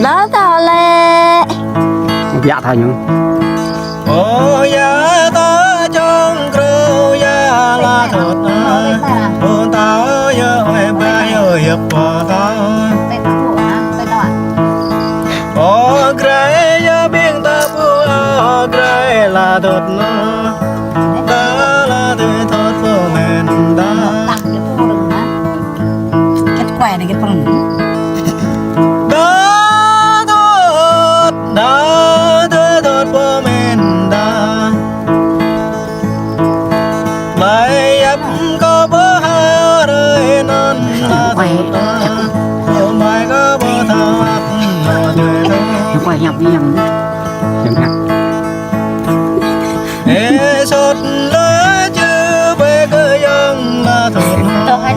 đó tao lệ dạ thôi nhưng ôi ya ta trong cầu ya la thốt ôn tao ya ôi ba yo yep pa ta ô gray ya biếng ta bu ô gray la thốt ta la thốt thốt po men ta cái quẻ này cái phần da thốt po men ta mai ấp có bơ hai đời non la thốt ô mai có bơ thao ấp nó đời thốt nó quay nhập đi nhầm chẳng hạn ê sốt lỡ chứ về cơ dân là thốt được hay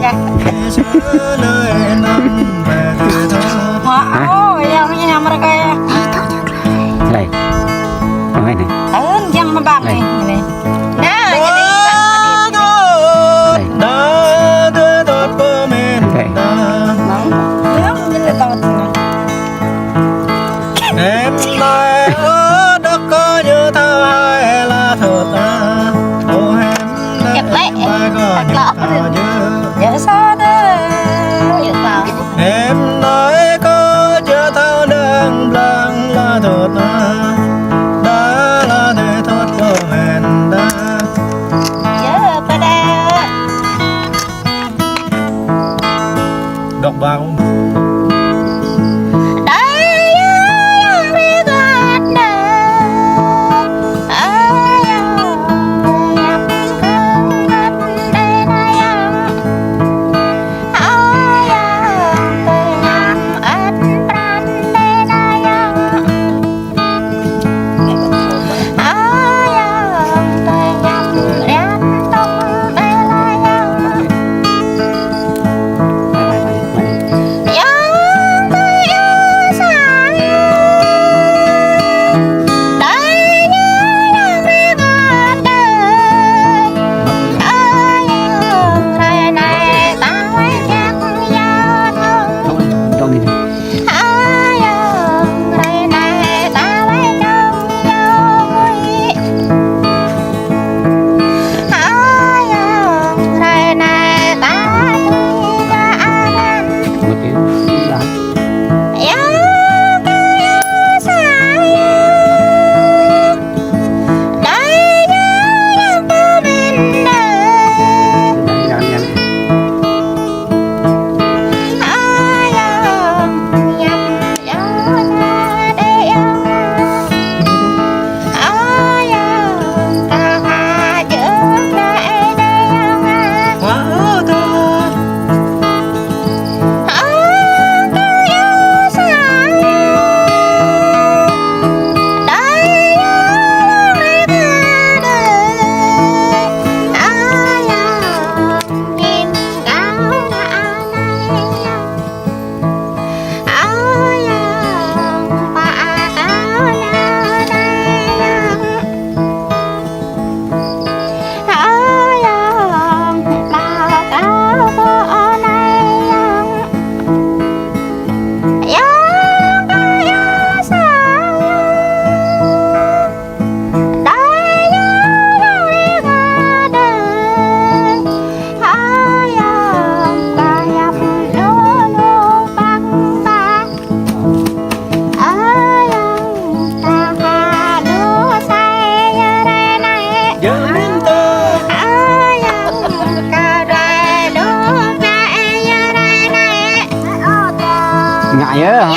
chưa sơ lời non về cơ thốt ôi yang yang mereka ya đây nói này yang mà bạc này này đã thốt bơ men ta em mai ở đất có như thao hai là thốt ta ô em mai có như thao như ya sada em nói có chưa thao đường lăng là thốt ta đã là để thốt bơ men ta ya pada đọc bao ngại á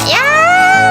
Yeah.